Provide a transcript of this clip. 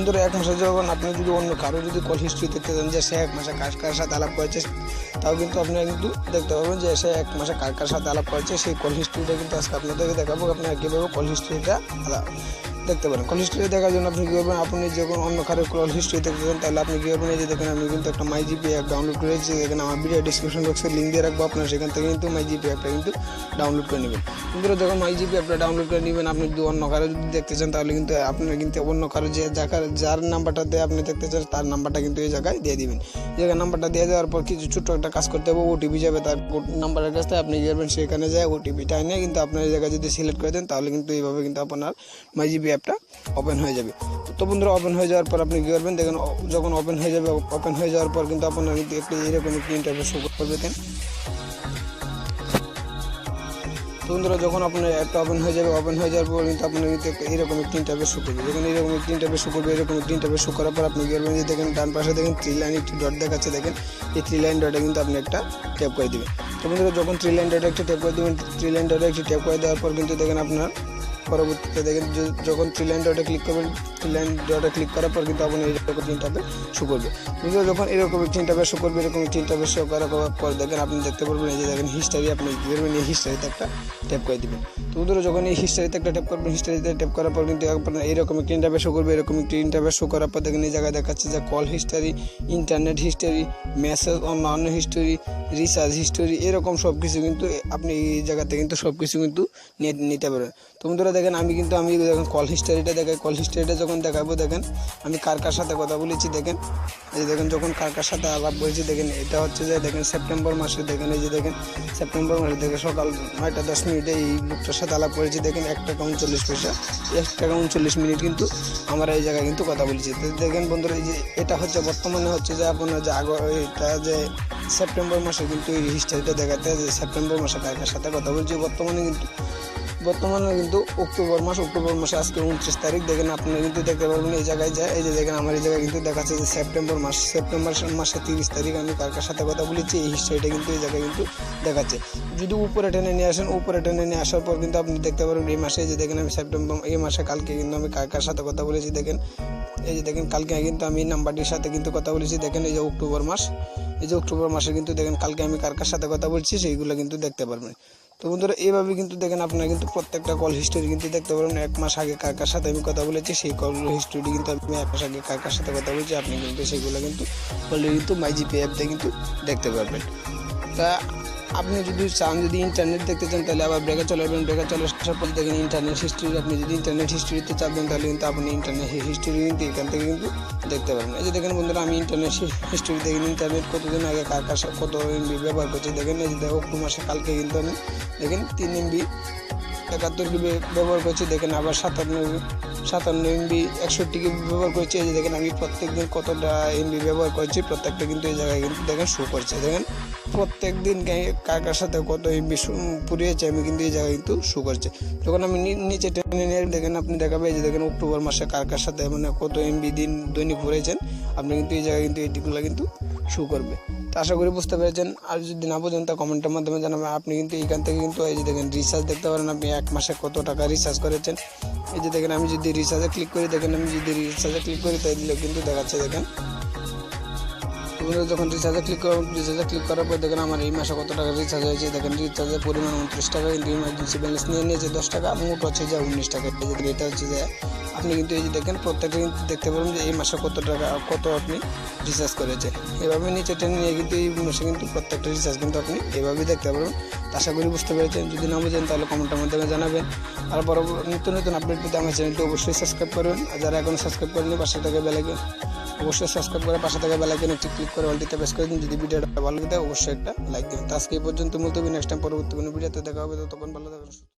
ধরো 1 মাসে যখন আপনি যদি অন্য কারো যদি কল হিস্ট্রি দেখতে চান যে সে 1 মাসে কার কার সাথে আলাপ করেছে, তাও কিন্তু আপনারা কিন্তু দেখতে পাবেন যে সে 1 মাসে কার কার সাথে আলাপ করেছে। সেই কল হিস্ট্রিটা কিন্তু আজকে আপনাদেরকে দেখাবো, আপনারা কীভাবে কল হিস্ট্রিটা দেখতে পারেন। কল হিস্ট্রি দেখার জন্য আপনি কী করবেন, আপনি যখন অন্য কারো কল হিস্ট্রি দেখতে চান তাহলে আপনি কী করবেন, এই যে দেখেন আমি কিন্তু একটা মাইজিপি অ্যাপ ডাউনলোড করেছি। দেখেন আমার ভিডিও ডিসক্রিপশন বক্সে লিঙ্ক দিয়ে রাখবো, আপনারা সেখান থেকে কিন্তু মাইজিপি অ্যাপটা কিন্তু ডাউনলোড করে নেবেন। কিন্তু যখন মাইজিপি অ্যাপটা ডাউনলোড করে নেবেন, আপনি যদি অন্য কারো যদি দেখতে চান তাহলে কিন্তু আপনার কিন্তু অন্য কারো যার নাম্বারটা দিয়ে আপনি দেখতে চান তার নাম্বারটা কিন্তু এই জায়গায় দিয়ে দিবেন। এই জায়গায় নাম্বারটা দিয়ে দেওয়ার পর কিছু ছোট্ট একটা কাজ করতে হবে, ওটিপি যাবে তার নাম্বারের কাছে, আপনি কী করবেন সেখানে যায় ওটিপিটা এনে কিন্তু আপনার এই জায়গায় যদি সিলেক্ট করে দেন তাহলে কিন্তু এইভাবে কিন্তু আপনার মাইজিপি অ্যাপটা ওপেন হয়ে যাবে। তো বন্ধুরা ওপেন হয়ে যাওয়ার পর আপনি কী করবেন, দেখেন যখন ওপেন হয়ে যাবে, ওপেন হয়ে যাওয়ার পর কিন্তু আপনার কিন্তু একটি এরকম একটি ইন্টারফেস শো করবে। দেন তো বন্ধুরা যখন আপনার অ্যাপটা ওপেন হয়ে যাবে, ওপেন হয়ে যাওয়ার পর কিন্তু আপনার কিন্তু এরকম একটি ইন্টারফেস শো করবে। যখন এরকম একটি ইন্টারফেস শো করবে, এরকম একটি ইন্টারফেস শো করার পর আপনি কী করবেন, যে দেখেন ডান পাশে দেখেন 3 লাইন একটি ডট দেখাচ্ছে, দেখেন এই 3 লাইন ডটে কিন্তু আপনি একটা ট্যাপ করে দেবেন। তো বন্ধুরা যখন 3 লাইন ডটে একটা ট্যাপ করে দেবেন, 3 লাইন ডটে একটি ট্যাপ করে দেওয়ার পর কিন্তু দেখেন আপনার পরবর্তীতে দেখেন যখন 3 লাইন ডটে ক্লিক করবেন, 3 লাইন ডটে ক্লিক করার পর কিন্তু আপনি এরকম ইন্টারফেস শো করবে। কিন্তু যখন এরকম একটি ইন্টারফেস শো করবে, এরকম একটি ইন্টারফেস শো করার পর দেখেন আপনি দেখতে পারবেন এই যে দেখেন হিস্ট্রি, আপনি কী করবেন এই হিস্ট্রিতে একটা ট্যাপ করে দেবেন। তো বন্ধুরা যখন এই হিস্ট্রিতে একটা ট্যাপ করবেন, হিস্ট্রিতে ট্যাপ করার পর কিন্তু আপনার এরকম একটি ইন্টারফেস শো করবে। এরকম একটি ইন্টারফেস শো করার পর দেখেন এই জায়গায় দেখাচ্ছে যে call history, internet history, message, অন্যান্য হিস্ট্রি, রিসার্চ হিস্ট্রি, এরকম সব কিছু কিন্তু আপনি এই জায়গাতে কিন্তু সব কিছু কিন্তু নিতে পারবেন। তো বন্ধুরা দেখেন আমি দেখেন কল হিস্ট্রিটা দেখাই, কল হিস্ট্রিটা যখন দেখাবো দেখেন আমি কার কার সাথে কথা বলেছি, দেখেন এই যে দেখেন যখন কার কার সাথে আলাপ করেছি, দেখেন এটা হচ্ছে যে দেখেন সেপ্টেম্বর মাসে, দেখেন এই যে দেখেন সেপ্টেম্বর মাসে দেখে সকাল 9টা 10 মিনিটে এই লোকটার সাথে আলাপ করেছি। দেখেন 1 টাকা 39 পয়সা, 1 টাকা 39 মিনিট কিন্তু আমরা এই জায়গায় কিন্তু কথা বলেছি। তো দেখেন বন্ধুরা এই যে এটা হচ্ছে বর্তমানে হচ্ছে যে আপনার যে এটা যে সেপ্টেম্বর মাসে কিন্তু এই হিস্ট্রিটা দেখাতে যে সেপ্টেম্বর মাসে কার কার সাথে কথা বলছি। বর্তমানে কিন্তু অক্টোবর মাসে আজকে 29 তারিখ। দেখেন আপনারা কিন্তু দেখতে পারবেন এই জায়গায় যায়, এই যে দেখেন আমার এই জায়গায় কিন্তু দেখাচ্ছে যে সেপ্টেম্বর মাসে 30 তারিখ আমি কার কার সাথে কথা বলেছি, এই হিস্ট্রিটা কিন্তু এই জায়গায় কিন্তু দেখাচ্ছে। যদি উপরে টেনে নিয়ে আসেন, উপরে টেনে নিয়ে আসার পর কিন্তু আপনি দেখতে পারবেন এই মাসে যে দেখেন আমি এই মাসে কালকে কিন্তু আমি কার কার সাথে কথা বলেছি। দেখেন এই যে দেখেন কালকে কিন্তু আমি এই নাম্বারটির সাথে কিন্তু কথা বলেছি। দেখেন এই যে অক্টোবর মাসে কিন্তু দেখেন কালকে আমি কার কার সাথে কথা বলছি সেইগুলো কিন্তু দেখতে পারবেন। তো বন্ধুরা এইভাবে কিন্তু দেখেন আপনারা কিন্তু প্রত্যেকটা কল হিস্ট্রি কিন্তু দেখতে পারবেন। 1 মাস আগে কার কার সাথে আমি কথা বলেছি সেই কল হিস্ট্রি কিন্তু আমি 1 মাস আগে কার কার সাথে কথা বলছি আপনি কিন্তু সেগুলো কিন্তু অলরেডি কিন্তু মাইজিপি অ্যাপতে কিন্তু দেখতে পারবেন। তা আপনি যদি চান, যদি ইন্টারনেট দেখতে চান তাহলে আবার ব্রেকে চলে আসবেন। ব্রেকে চলে আসার পর দেখেন ইন্টারনেট হিস্ট্রি, আপনি যদি ইন্টারনেট হিস্ট্রিতে চাপবেন তাহলে কিন্তু আপনি ইন্টারনেট হিস্ট্রি কিন্তু এখান থেকে কিন্তু দেখতে পারবেন। এই যে দেখেন বন্ধুরা আমি ইন্টারনেট হিস্ট্রি দেখেন ইন্টারনেট কতদিন আগে কার কার কত এমবি ব্যবহার করছে। দেখেন এই যে অক্টোবর মাসে কালকে কিন্তু আমি দেখেন 3 এমবি 71 GB ব্যবহার করছি। দেখেন আবার 57 এমবি 61 GB ব্যবহার করছি। এই যে দেখেন আমি প্রত্যেক দিন কতটা এমবি ব্যবহার করছি প্রত্যেকটা কিন্তু এই জায়গায় কিন্তু দেখেন শো করছে। দেখেন প্রত্যেক দিন কার কার সাথে কত এমবি পুড়িয়েছে আমি কিন্তু এই জায়গায় কিন্তু শো করছে। যখন আমি নিচে টেনে নিয়ে দেখেন আপনি দেখাবে এই যে দেখেন অক্টোবর মাসে কার কার সাথে মানে কত এমবি দৈনিক ভরেছেন আপনি কিন্তু এই জায়গায় কিন্তু এইগুলো কিন্তু শো করবে। তো আশা করি বুঝতে পেরেছেন। আর যদি না বোঝেন তা কমেন্টের মাধ্যমে জানাবেন। আপনি কিন্তু এইখান থেকে কিন্তু এই যে দেখেন রিচার্জ দেখতে পারেন, আপনি 1 মাসে কত টাকা রিচার্জ করেছেন। এই যে দেখেন আমি যদি রিচার্জে ক্লিক করি, দেখেন আমি যদি রিচার্জে ক্লিক করি তাহলে কিন্তু দেখাচ্ছে। দেখেন যখন রিচার্জে ক্লিক করার পর দেখেন আমার এই মাসে কত টাকা রিচার্জ হয়েছে। দেখেন রিচার্জের পরিমাণ 29 টাকা, কিন্তু ইমার্জেন্সি ব্যালেন্স নিয়ে নিয়েছে 10 টাকা, মোট হচ্ছে যে 19 টাকা। এটা হচ্ছে যে আপনি কিন্তু এই যে দেখেন প্রত্যেকটা কিন্তু দেখতে পারবেন যে এই মাসে কত আপনি রিচার্জ করেছেন। এভাবে নিচে টেনে নিয়ে কিন্তু এই মাসে কিন্তু প্রত্যেকটা রিচার্জ কিন্তু আপনি এভাবেই দেখতে পারবেন। আশা করি বুঝতে পেরেছেন। যদি না বুঝেন তাহলে কমেন্টের মাধ্যমে জানাবেন। আর নতুন আপডেট পেতে আমার চ্যানেলটি অবশ্যই সাবস্ক্রাইব করবেন। আর যারা এখনো সাবস্ক্রাইব করেনি পাশে থেকে বেল আইকন অবশ্যই সাবস্ক্রাইব করে পাশে থেকে বেল আইকনে ক্লিক করে অলটিতে প্রেস করে দিন। যদি ভিডিওটা ভালো লাগে অবশ্যই একটা লাইক দিন। আজকে এই পর্যন্ত মুলতবি, নেক্সট টাইম পরবর্তী কোনো ভিডিওতে দেখা হবে। ততক্ষণ ভালো থাকুন।